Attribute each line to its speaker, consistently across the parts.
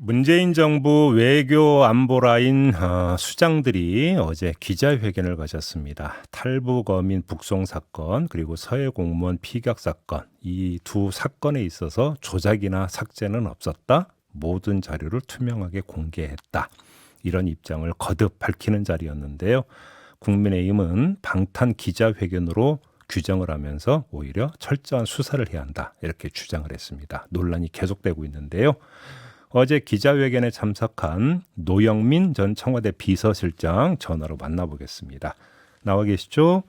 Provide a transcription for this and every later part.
Speaker 1: 문재인 정부 외교 안보 라인 수장들이 어제 기자회견을 가졌습니다. 탈북 어민 북송 사건 그리고 서해 공무원 피격 사건 이 두 사건에 있어서 조작이나 삭제는 없었다. 모든 자료를 투명하게 공개했다. 이런 입장을 거듭 밝히는 자리였는데요. 국민의힘은 방탄 기자회견으로 규정을 하면서 오히려 철저한 수사를 해야 한다. 이렇게 주장을 했습니다. 논란이 계속되고 있는데요. 어제 기자회견에 참석한 노영민 전 청와대 비서실장 전화로 만나보겠습니다. 나와 계시죠?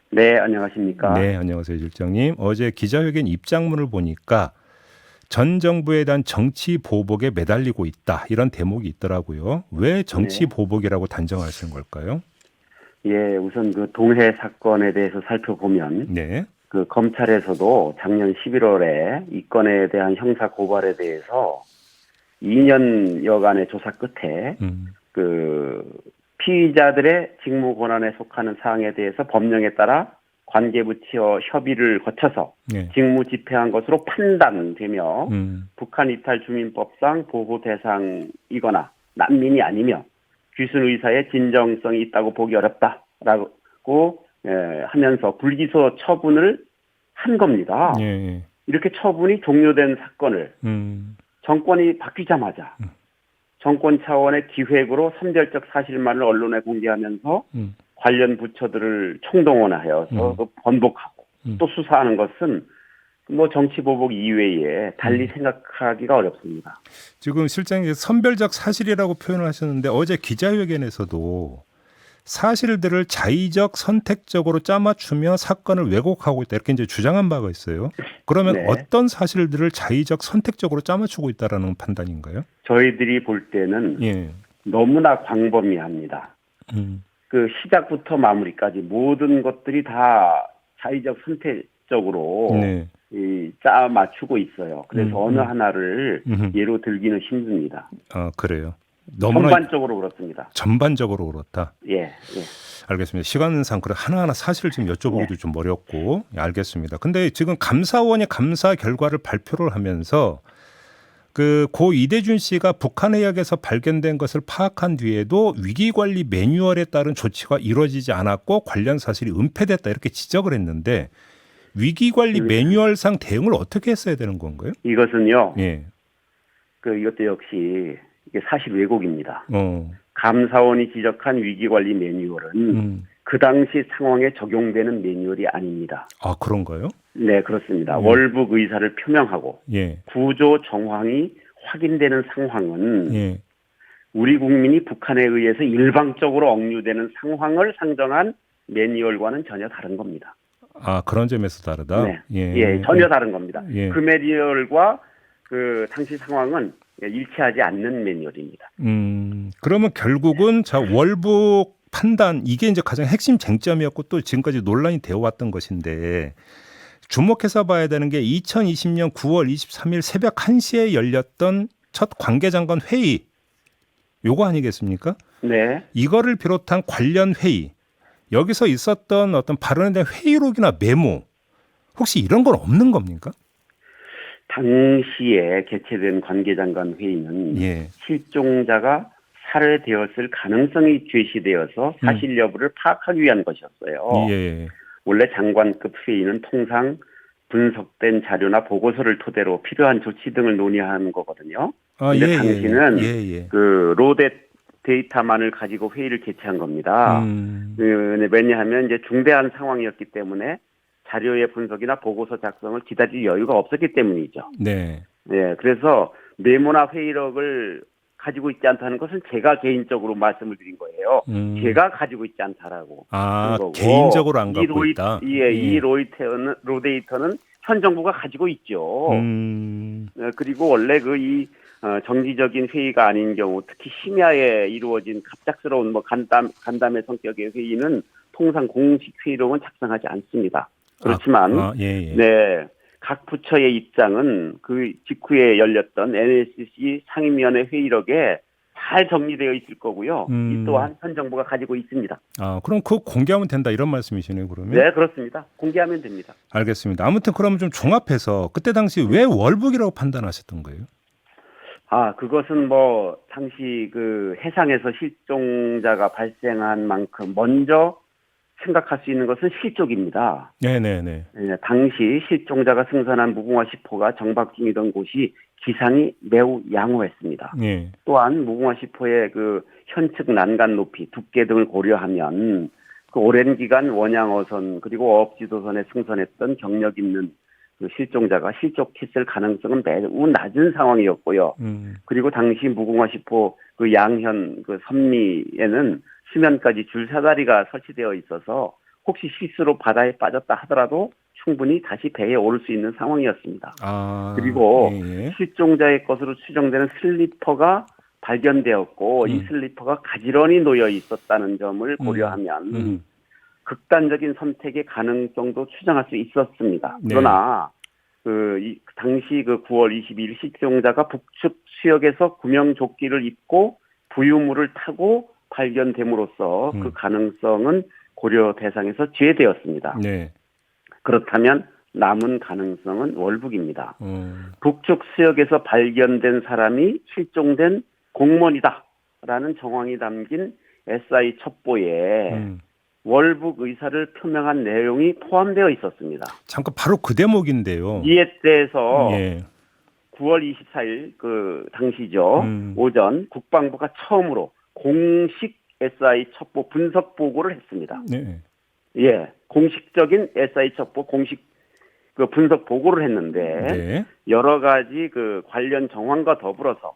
Speaker 2: 네, 안녕하십니까?
Speaker 1: 네, 안녕하세요, 실장님. 어제 기자회견 입장문을 보니까 전 정부에 대한 정치 보복에 매달리고 있다. 이런 대목이 있더라고요. 왜 정치 보복이라고 단정하시는 걸까요?
Speaker 2: 예, 우선 그 동해 사건에 대해서 살펴보면
Speaker 1: 네.
Speaker 2: 그 검찰에서도 작년 11월에 이 건에 대한 형사 고발에 대해서 2년여간의 조사 끝에 그 피의자들의 직무 권한에 속하는 사항에 대해서 법령에 따라 관계부처 협의를 거쳐서
Speaker 1: 네.
Speaker 2: 직무 집행한 것으로 판단되며 북한 이탈 주민법상 보호 대상이거나 난민이 아니며 귀순 의사의 진정성이 있다고 보기 어렵다라고 하면서 불기소 처분을 한 겁니다.
Speaker 1: 네.
Speaker 2: 이렇게 처분이 종료된 사건을 정권이 바뀌자마자 정권 차원의 기획으로 선별적 사실만을 언론에 공개하면서 관련 부처들을 총동원하여서 번복하고 또 수사하는 것은 뭐 정치 보복 이외에 달리 생각하기가 어렵습니다.
Speaker 1: 지금 실장님 선별적 사실이라고 표현을 하셨는데 어제 기자회견에서도 사실들을 자의적 선택적으로 짜맞추며 사건을 왜곡하고 있다 이렇게 이제 주장한 바가 있어요. 그러면
Speaker 2: 네.
Speaker 1: 어떤 사실들을 자의적 선택적으로 짜맞추고 있다라는 판단인가요?
Speaker 2: 저희들이 볼 때는
Speaker 1: 예.
Speaker 2: 너무나 광범위합니다. 그 시작부터 마무리까지 모든 것들이 다 자의적 선택적으로
Speaker 1: 네.
Speaker 2: 짜 맞추고 있어요. 그래서 어느 하나를 예로 들기는 힘듭니다.
Speaker 1: 그래요. 너무나
Speaker 2: 전반적으로 그렇습니다.
Speaker 1: 전반적으로 그렇다.
Speaker 2: 예.
Speaker 1: 알겠습니다. 시간상 그래 하나하나 사실을 지금 여쭤보기도 좀 어렵고 알겠습니다. 근데 지금 감사원이 감사 결과를 발표를 하면서 그 고 이대준 씨가 북한 해역에서 발견된 것을 파악한 뒤에도 위기관리 매뉴얼에 따른 조치가 이루어지지 않았고 관련 사실이 은폐됐다 이렇게 지적을 했는데 위기관리 매뉴얼상 대응을 어떻게 했어야 되는 건가요?
Speaker 2: 이것은요.
Speaker 1: 예.
Speaker 2: 이것도 역시 이게 사실 왜곡입니다.
Speaker 1: 어.
Speaker 2: 감사원이 지적한 위기관리 매뉴얼은 그 당시 상황에 적용되는 매뉴얼이 아닙니다.
Speaker 1: 아, 그런가요?
Speaker 2: 네, 그렇습니다. 월북 의사를 표명하고
Speaker 1: 예.
Speaker 2: 구조 정황이 확인되는 상황은
Speaker 1: 예.
Speaker 2: 우리 국민이 북한에 의해서 일방적으로 억류되는 상황을 상정한 매뉴얼과는 전혀 다른 겁니다.
Speaker 1: 아, 그런 점에서 다르다?
Speaker 2: 네. 예, 전혀 다른 겁니다.
Speaker 1: 예.
Speaker 2: 그 매뉴얼과 그 당시 상황은 일치하지 않는 매뉴얼입니다.
Speaker 1: 그러면 결국은 자 월북 판단 이게 이제 가장 핵심 쟁점이었고 또 지금까지 논란이 되어 왔던 것인데 주목해서 봐야 되는 게 2020년 9월 23일 새벽 1시에 열렸던 첫 관계장관 회의 요거 아니겠습니까?
Speaker 2: 네.
Speaker 1: 이거를 비롯한 관련 회의 여기서 있었던 어떤 발언에 대한 회의록이나 메모 혹시 이런 건 없는 겁니까?
Speaker 2: 당시에 개최된 관계장관 회의는
Speaker 1: 예.
Speaker 2: 실종자가 살해되었을 가능성이 제시되어서 사실 여부를 파악하기 위한 것이었어요.
Speaker 1: 예.
Speaker 2: 원래 장관급 회의는 통상 분석된 자료나 보고서를 토대로 필요한 조치 등을 논의하는 거거든요. 그런데 당시는 그 로데 데이터만을 가지고 회의를 개최한 겁니다. 왜냐하면 이제 중대한 상황이었기 때문에 자료의 분석이나 보고서 작성을 기다릴 여유가 없었기 때문이죠.
Speaker 1: 네.
Speaker 2: 네, 그래서 메모나 회의록을 가지고 있지 않다는 것은 제가 개인적으로 말씀을 드린 거예요. 제가 가지고 있지 않다라고.
Speaker 1: 아,
Speaker 2: 거고.
Speaker 1: 개인적으로 안 갖고 있다.
Speaker 2: 이 로데이터는 현 정부가 가지고 있죠. 그리고 원래 정기적인 회의가 아닌 경우, 특히 심야에 이루어진 갑작스러운 간담회 성격의 회의는 통상 공식 회의록은 작성하지 않습니다. 그렇지만 네, 각 부처의 입장은 그 직후에 열렸던 NSC 상임위원회 회의록에 잘 정리되어 있을 거고요. 이 또한 현 정부가 가지고 있습니다.
Speaker 1: 아, 그럼 그거 공개하면 된다 이런 말씀이시네요, 그러면?
Speaker 2: 네, 그렇습니다. 공개하면 됩니다.
Speaker 1: 알겠습니다. 아무튼 그러면 좀 종합해서 그때 당시 왜 월북이라고 판단하셨던 거예요?
Speaker 2: 그것은 뭐 당시 그 해상에서 실종자가 발생한 만큼 먼저 생각할 수 있는 것은 실족입니다.
Speaker 1: 네네네.
Speaker 2: 당시 실종자가 승선한 무궁화 10호가 정박 중이던 곳이 기상이 매우 양호했습니다.
Speaker 1: 네.
Speaker 2: 또한 무궁화 10호의 그 현측 난간 높이, 두께 등을 고려하면 그 오랜 기간 원양어선 그리고 어업지도선에 승선했던 경력 있는 그 실종자가 실족했을 가능성은 매우 낮은 상황이었고요. 그리고 당시 무궁화 10호 그 양현 그 선미에는 수면까지 줄사다리가 설치되어 있어서 혹시 실수로 바다에 빠졌다 하더라도 충분히 다시 배에 오를 수 있는 상황이었습니다. 그리고
Speaker 1: 예.
Speaker 2: 실종자의 것으로 추정되는 슬리퍼가 발견되었고 이 슬리퍼가 가지런히 놓여 있었다는 점을 고려하면 극단적인 선택의 가능성도 추정할 수 있었습니다. 그러나 당시 그 9월 22일 실종자가 북측 수역에서 구명조끼를 입고 부유물을 타고 발견됨으로써 그 가능성은 고려 대상에서 제외되었습니다.
Speaker 1: 네.
Speaker 2: 그렇다면 남은 가능성은 월북입니다. 북측 수역에서 발견된 사람이 실종된 공무원이다라는 정황이 담긴 SI 첩보에 월북 의사를 표명한 내용이 포함되어 있었습니다.
Speaker 1: 잠깐 바로 그 대목인데요.
Speaker 2: 이에 대해서
Speaker 1: 예.
Speaker 2: 9월 24일 그 당시죠. 오전 국방부가 처음으로 공식 SI 첩보 분석 보고를 했습니다.
Speaker 1: 네.
Speaker 2: 예, 공식적인 SI 첩보 공식 그 분석 보고를 했는데
Speaker 1: 네.
Speaker 2: 여러 가지 그 관련 정황과 더불어서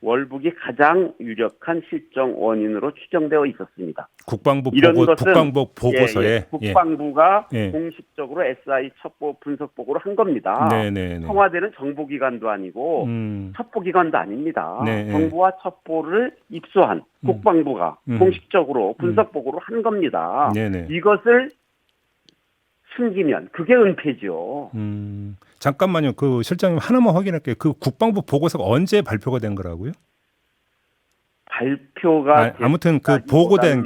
Speaker 2: 월북이 가장 유력한 실종 원인으로 추정되어 있었습니다.
Speaker 1: 국방부 보고서에
Speaker 2: 국방부가 공식적으로 SI 첩보 분석 보고를 한 겁니다.
Speaker 1: 네네네.
Speaker 2: 청와대는 정보기관도 아니고 첩보기관도 아닙니다. 정부와 첩보를 입수한 국방부가 공식적으로 분석 보고를 한 겁니다.
Speaker 1: 네네.
Speaker 2: 이것을 숨기면 그게 은폐죠.
Speaker 1: 잠깐만요. 그 실장님 하나만 확인할게요. 그 국방부 보고서가 언제 발표가 된 거라고요?
Speaker 2: 발표가
Speaker 1: 아무튼 그 보고된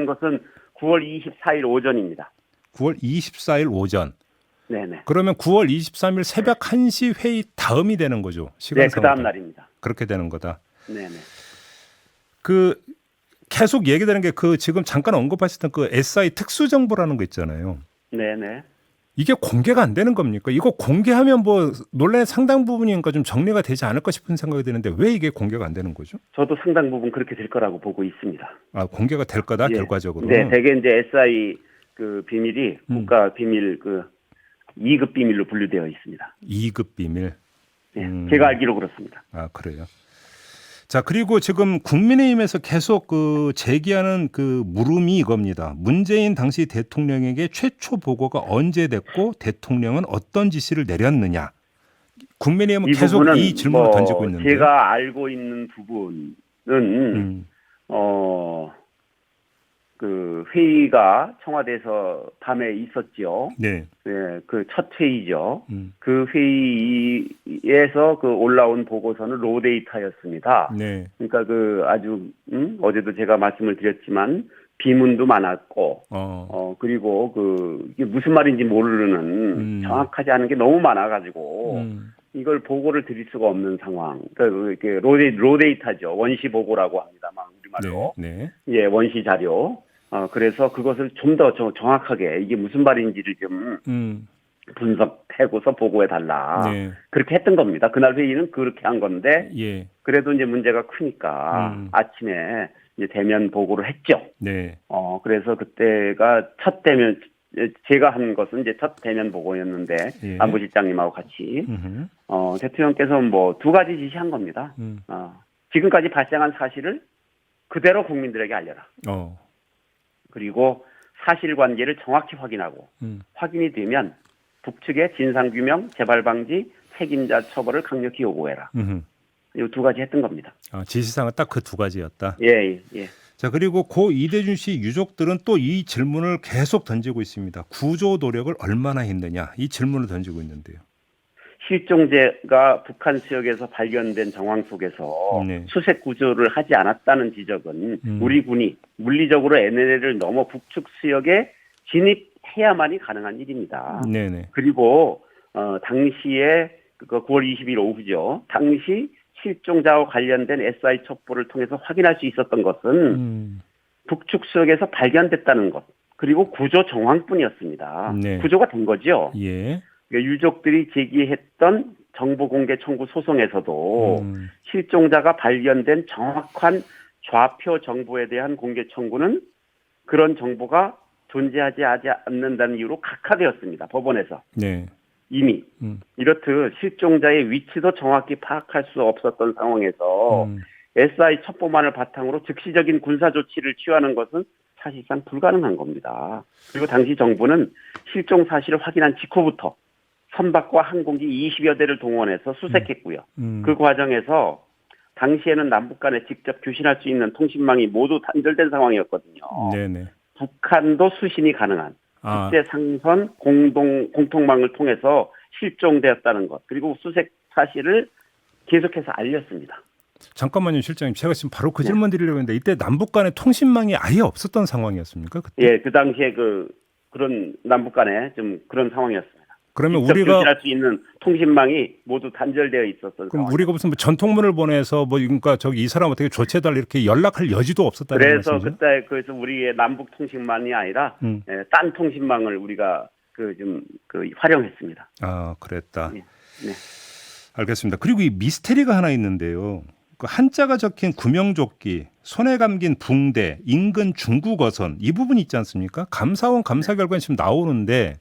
Speaker 2: 것은 9월 24일 오전입니다.
Speaker 1: 9월 24일 오전.
Speaker 2: 네네.
Speaker 1: 그러면 9월 23일 새벽 1시 회의 다음이 되는 거죠. 시간상으로.
Speaker 2: 네, 그 다음 날입니다.
Speaker 1: 그렇게 되는 거다.
Speaker 2: 네네.
Speaker 1: 그 계속 얘기되는 게 그 지금 잠깐 언급하셨던 그 SI 특수정보라는 거 있잖아요.
Speaker 2: 네네.
Speaker 1: 이게 공개가 안 되는 겁니까? 이거 공개하면 뭐 논란의 상당 부분인가 좀 정리가 되지 않을까 싶은 생각이 드는데 왜 이게 공개가 안 되는 거죠?
Speaker 2: 저도 상당 부분 그렇게 될 거라고 보고 있습니다.
Speaker 1: 공개가 될 거다 결과적으로.
Speaker 2: 네, 대개 이제 SI 그 비밀이 국가 비밀 그 2급 비밀로 분류되어 있습니다.
Speaker 1: 2급 비밀.
Speaker 2: 네, 제가 알기로 그렇습니다.
Speaker 1: 그래요. 자, 그리고 지금 국민의힘에서 계속 그 제기하는 그 물음이 이겁니다. 문재인 당시 대통령에게 최초 보고가 언제 됐고 대통령은 어떤 지시를 내렸느냐. 국민의힘은 계속 이 질문을 던지고 있는데.
Speaker 2: 제가 알고 있는 부분은 그 회의가 청와대에서 밤에 있었죠.
Speaker 1: 네.
Speaker 2: 네, 그 첫 회의죠. 그 회의에서 그 올라온 보고서는 로데이터였습니다.
Speaker 1: 네.
Speaker 2: 그러니까 그 아주 어제도 제가 말씀을 드렸지만 비문도 많았고, 그리고 그 이게 무슨 말인지 모르는 정확하지 않은 게 너무 많아가지고 이걸 보고를 드릴 수가 없는 상황. 그러니까 이렇게 로데이터죠. 원시 보고라고 합니다만 우리말로.
Speaker 1: 네.
Speaker 2: 예, 원시 자료. 그래서 그것을 좀 더 정확하게 이게 무슨 말인지를 좀 분석하고서 보고해달라.
Speaker 1: 네.
Speaker 2: 그렇게 했던 겁니다. 그날 회의는 그렇게 한 건데,
Speaker 1: 예.
Speaker 2: 그래도 이제 문제가 크니까 아침에 이제 대면 보고를 했죠.
Speaker 1: 네.
Speaker 2: 그래서 그때가 첫 대면, 제가 한 것은 이제 첫 대면 보고였는데,
Speaker 1: 예.
Speaker 2: 안보실장님하고 같이, 대통령께서 뭐 두 가지 지시한 겁니다. 지금까지 발생한 사실을 그대로 국민들에게 알려라. 그리고 사실관계를 정확히 확인하고 확인이 되면 북측의 진상규명, 재발방지, 책임자 처벌을 강력히 요구해라. 이 두 가지 했던 겁니다.
Speaker 1: 지시사항은 딱 그 두 가지였다.
Speaker 2: 예.
Speaker 1: 자, 그리고 고 이대준 씨 유족들은 또 이 질문을 계속 던지고 있습니다. 구조 노력을 얼마나 했느냐 이 질문을 던지고 있는데요.
Speaker 2: 실종자가 북한 수역에서 발견된 정황 속에서 수색 구조를 하지 않았다는 지적은 우리 군이 물리적으로 NLL을 넘어 북측 수역에 진입해야만이 가능한 일입니다.
Speaker 1: 네네.
Speaker 2: 그리고 당시에 그 9월 20일 오후죠. 당시 실종자와 관련된 SI 첩보를 통해서 확인할 수 있었던 것은 북측 수역에서 발견됐다는 것, 그리고 구조 정황뿐이었습니다.
Speaker 1: 네.
Speaker 2: 구조가 된 거죠.
Speaker 1: 예.
Speaker 2: 그러니까 유족들이 제기했던 정보공개 청구 소송에서도 실종자가 발견된 정확한 좌표 정보에 대한 공개 청구는 그런 정보가 존재하지 않는다는 이유로 각하되었습니다. 법원에서.
Speaker 1: 네.
Speaker 2: 이미. 이렇듯 실종자의 위치도 정확히 파악할 수 없었던 상황에서 SI 첩보만을 바탕으로 즉시적인 군사 조치를 취하는 것은 사실상 불가능한 겁니다. 그리고 당시 정부는 실종 사실을 확인한 직후부터 선박과 항공기 20여 대를 동원해서 수색했고요. 그 과정에서 당시에는 남북 간에 직접 교신할 수 있는 통신망이 모두 단절된 상황이었거든요.
Speaker 1: 네네.
Speaker 2: 북한도 수신이 가능한 국제 상선 공통망을 통해서 실종되었다는 것, 그리고 수색 사실을 계속해서 알렸습니다.
Speaker 1: 잠깐만요, 실장님. 제가 지금 바로 그 질문 드리려고 했는데 이때 남북 간에 통신망이 아예 없었던 상황이었습니까? 그때?
Speaker 2: 예, 그 당시에 그런 남북 간에 좀 그런 상황이었습니다.
Speaker 1: 그러면
Speaker 2: 직접
Speaker 1: 우리가
Speaker 2: 교신할 수 있는 통신망이 모두 단절되어 있었던
Speaker 1: 그럼
Speaker 2: 상황.
Speaker 1: 우리가 무슨 뭐 전통문을 보내서 뭐 그러니까 저기 이 사람 어떻게 조치해달라 이렇게 연락할 여지도 없었다는
Speaker 2: 그래서
Speaker 1: 말씀이죠?
Speaker 2: 그래서 우리의 남북 통신망이 아니라 딴 통신망을 우리가 활용했습니다.
Speaker 1: 아, 그랬다.
Speaker 2: 네.
Speaker 1: 알겠습니다. 그리고 이 미스테리가 하나 있는데요. 그 한자가 적힌 구명조끼, 손에 감긴 붕대, 인근 중국 어선 이 부분 있지 않습니까? 감사원 감사 결과는 지금 나오는데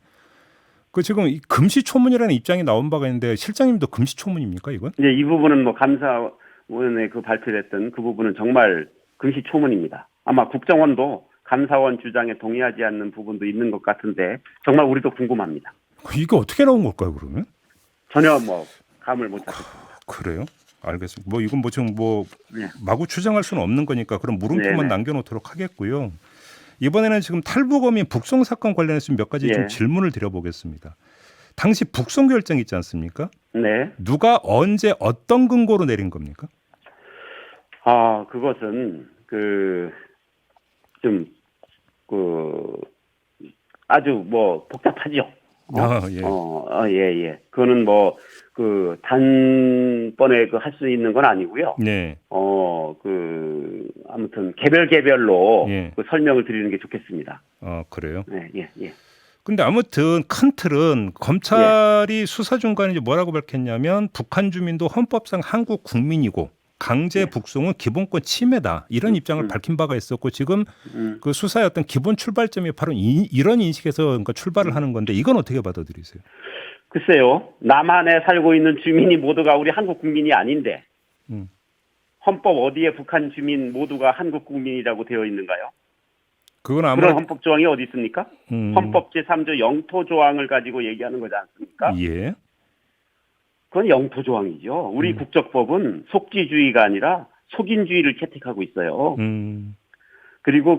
Speaker 1: 그 지금 이 금시초문이라는 입장이 나온 바가 있는데 실장님도 금시초문입니까 이건?
Speaker 2: 네, 이 부분은 뭐 감사원에 발표됐던 그 부분은 정말 금시초문입니다. 아마 국정원도 감사원 주장에 동의하지 않는 부분도 있는 것 같은데 정말 우리도 궁금합니다.
Speaker 1: 이게 어떻게 나온 걸까요 그러면?
Speaker 2: 전혀 감을 못 잡겠습니다.
Speaker 1: 그래요? 알겠습니다. 뭐 이건 뭐 지금 뭐
Speaker 2: 네.
Speaker 1: 마구 추정할 수는 없는 거니까 그럼 물음표만
Speaker 2: 네네.
Speaker 1: 남겨놓도록 하겠고요. 이번에는 지금 탈북어민 북송 사건 관련해서 몇 가지 좀 질문을 드려보겠습니다. 당시 북송 결정 있지 않습니까?
Speaker 2: 네.
Speaker 1: 누가 언제 어떤 근거로 내린 겁니까?
Speaker 2: 그것은 아주 복잡하죠. 예. 그거는 단번에 할 수 있는 건 아니고요.
Speaker 1: 네.
Speaker 2: 아무튼 개별로
Speaker 1: 예.
Speaker 2: 설명을 드리는 게 좋겠습니다.
Speaker 1: 그래요?
Speaker 2: 네, 예.
Speaker 1: 근데 아무튼 큰 틀은 검찰이 수사 중간에 이제 뭐라고 밝혔냐면 북한 주민도 헌법상 한국 국민이고 강제 북송은 기본권 침해다 이런 입장을 밝힌 바가 있었고 지금 그 수사의 어떤 기본 출발점이 바로 이런 인식에서 그러니까 출발을 하는 건데 이건 어떻게 받아들이세요?
Speaker 2: 글쎄요. 남한에 살고 있는 주민이 모두가 우리 한국 국민이 아닌데 헌법 어디에 북한 주민 모두가 한국 국민이라고 되어 있는가요?
Speaker 1: 그건
Speaker 2: 그런 헌법 조항이 어디 있습니까? 헌법 제3조 영토 조항을 가지고 얘기하는 거지 않습니까?
Speaker 1: 예.
Speaker 2: 그건 영토 조항이죠. 우리 국적법은 속지주의가 아니라 속인주의를 채택하고 있어요. 그리고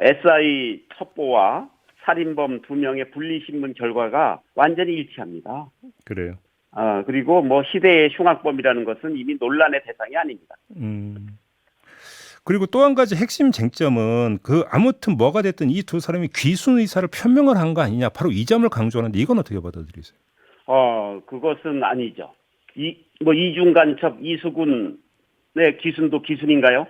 Speaker 2: SI 첩보와 살인범 2명의 분리신문 결과가 완전히 일치합니다.
Speaker 1: 그래요.
Speaker 2: 그리고 시대의 흉악범이라는 것은 이미 논란의 대상이 아닙니다.
Speaker 1: 그리고 또 한 가지 핵심 쟁점은 아무튼 뭐가 됐든 이 두 사람이 귀순 의사를 표명을 한 거 아니냐. 바로 이 점을 강조하는데 이건 어떻게 받아들이세요?
Speaker 2: 그것은 아니죠. 이중 간첩 이수근의 귀순도 귀순인가요?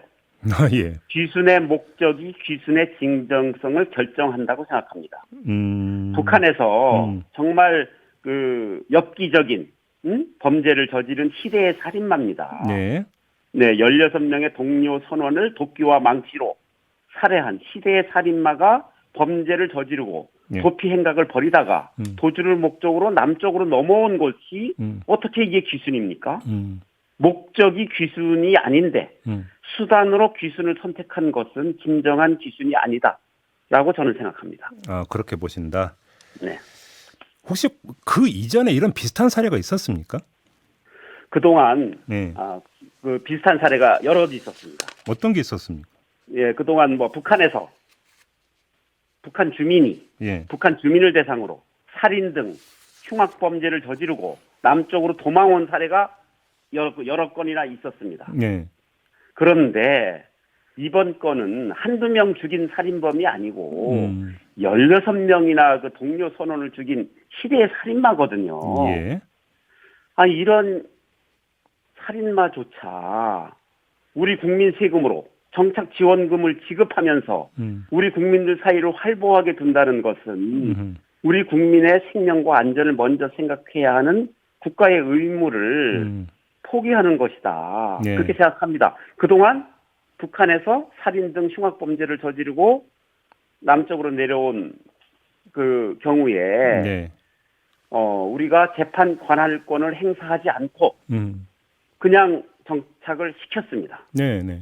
Speaker 1: 예.
Speaker 2: 귀순의 목적이 귀순의 진정성을 결정한다고 생각합니다. 북한에서 정말 엽기적인 범죄를 저지른 시대의 살인마입니다.
Speaker 1: 네.
Speaker 2: 네, 16명의 동료 선원을 도끼와 망치로 살해한 시대의 살인마가 범죄를 저지르고 도피 행각을 벌이다가 도주를 목적으로 남쪽으로 넘어온 것이 어떻게 이게 귀순입니까? 목적이 귀순이 아닌데 수단으로 귀순을 선택한 것은 진정한 귀순이 아니다라고 저는 생각합니다.
Speaker 1: 그렇게 보신다.
Speaker 2: 네.
Speaker 1: 혹시 그 이전에 이런 비슷한 사례가 있었습니까?
Speaker 2: 그동안
Speaker 1: 네.
Speaker 2: 비슷한 사례가 여러 가지 있었습니다.
Speaker 1: 어떤 게 있었습니까?
Speaker 2: 예, 그동안 북한에서 북한 주민이 북한 주민을 대상으로 살인 등 흉악 범죄를 저지르고 남쪽으로 도망온 사례가 여러 건이나 있었습니다.
Speaker 1: 네.
Speaker 2: 그런데 이번 건은 한두 명 죽인 살인범이 아니고 16명이나 동료 선원을 죽인 시대의 살인마거든요.
Speaker 1: 예.
Speaker 2: 이런 살인마조차 우리 국민 세금으로 정착 지원금을 지급하면서 우리 국민들 사이를 활보하게 둔다는 것은 우리 국민의 생명과 안전을 먼저 생각해야 하는 국가의 의무를 포기하는 것이다.
Speaker 1: 네.
Speaker 2: 그렇게 생각합니다. 그동안 북한에서 살인 등 흉악범죄를 저지르고 남쪽으로 내려온 그 경우에
Speaker 1: 네.
Speaker 2: 우리가 재판 관할권을 행사하지 않고 그냥 정착을 시켰습니다.
Speaker 1: 네, 네.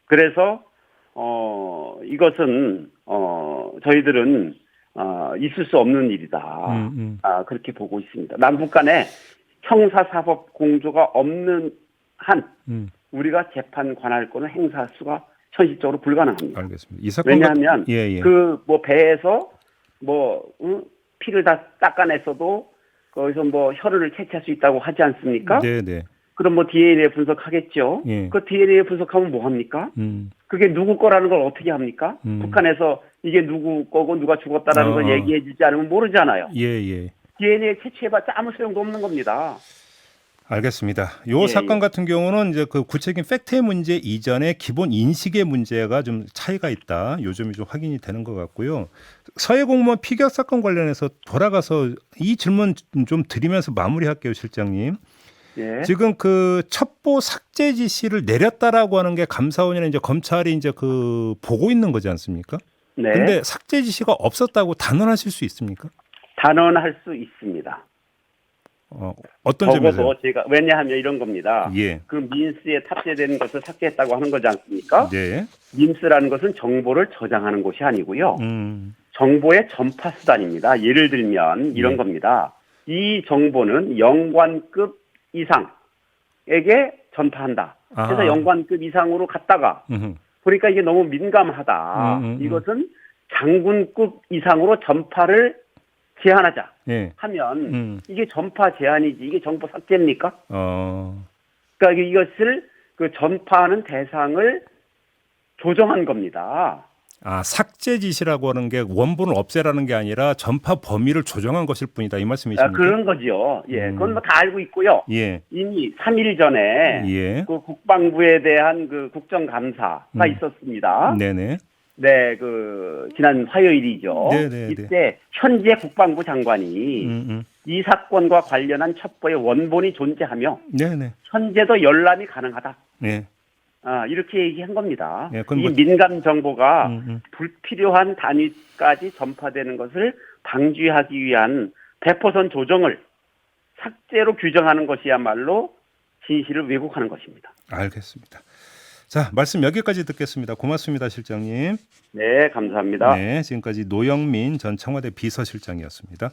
Speaker 2: 그래서 이것은 저희들은 있을 수 없는 일이다. 그렇게 보고 있습니다. 남북 간에 형사사법 공조가 없는 한 우리가 재판 관할권을 행사할 수가 현실적으로 불가능합니다.
Speaker 1: 알겠습니다. 이 사건
Speaker 2: 왜냐하면
Speaker 1: 예.
Speaker 2: 그 뭐 배에서 피를 다 닦아냈어도 거기서 뭐 혈흔을 채취할 수 있다고 하지 않습니까?
Speaker 1: 네, 네.
Speaker 2: 그럼 뭐 DNA 분석하겠죠.
Speaker 1: 예.
Speaker 2: 그 DNA 분석하면 뭐 합니까? 그게 누구 거라는 걸 어떻게 합니까? 북한에서 이게 누구 거고 누가 죽었다라는 걸 얘기해 주지 않으면 모르잖아요.
Speaker 1: 예.
Speaker 2: DNA 채취해봤자 아무 소용도 없는 겁니다.
Speaker 1: 알겠습니다. 요 사건 같은 경우는 이제 그 구체적인 팩트의 문제 이전에 기본 인식의 문제가 좀 차이가 있다. 요즘이 좀 확인이 되는 것 같고요. 서해 공무원 피격 사건 관련해서 돌아가서 이 질문 좀 드리면서 마무리할게요, 실장님.
Speaker 2: 예.
Speaker 1: 지금 그 첩보 삭제 지시를 내렸다라고 하는 게 감사원이나 이제 검찰이 이제 그 보고 있는 거지 않습니까?
Speaker 2: 네.
Speaker 1: 근데 삭제 지시가 없었다고 단언하실 수 있습니까?
Speaker 2: 단언할 수 있습니다.
Speaker 1: 어떤 점에서요?
Speaker 2: 적어도 제가 왜냐하면 이런 겁니다.
Speaker 1: 예.
Speaker 2: 그 민스에 탑재되는 것을 삭제했다고 하는 거지 않습니까?
Speaker 1: 네.
Speaker 2: 민스라는 것은 정보를 저장하는 곳이 아니고요. 정보의 전파 수단입니다. 예를 들면 이런 겁니다. 이 정보는 영관급 이상에게 전파한다. 그래서 영관급 이상으로 갔다가 보니까 이게 너무 민감하다. 이것은 장군급 이상으로 전파를 제한하자 하면 이게 전파 제한이지 이게 정보 삭제입니까? 그러니까 이것을 그 전파하는 대상을 조정한 겁니다.
Speaker 1: 삭제 지시라고 하는 게 원본을 없애라는 게 아니라 전파 범위를 조정한 것일 뿐이다 이 말씀이십니까?
Speaker 2: 그런 거죠. 예, 그건 뭐 다 알고 있고요.
Speaker 1: 예.
Speaker 2: 이미 3일 전에 그 국방부에 대한 그 국정감사가 있었습니다.
Speaker 1: 네네.
Speaker 2: 네, 그 지난 화요일이죠.
Speaker 1: 네네네.
Speaker 2: 이때 현재 국방부 장관이 이 사건과 관련한 첩보의 원본이 존재하며
Speaker 1: 네네.
Speaker 2: 현재도 열람이 가능하다.
Speaker 1: 네.
Speaker 2: 이렇게 얘기한 겁니다.
Speaker 1: 예,
Speaker 2: 이 민감 정보가 불필요한 단위까지 전파되는 것을 방지하기 위한 대포선 조정을 삭제로 규정하는 것이야말로 진실을 왜곡하는 것입니다.
Speaker 1: 알겠습니다. 자, 말씀 여기까지 듣겠습니다. 고맙습니다, 실장님.
Speaker 2: 네, 감사합니다.
Speaker 1: 네, 지금까지 노영민 전 청와대 비서실장이었습니다.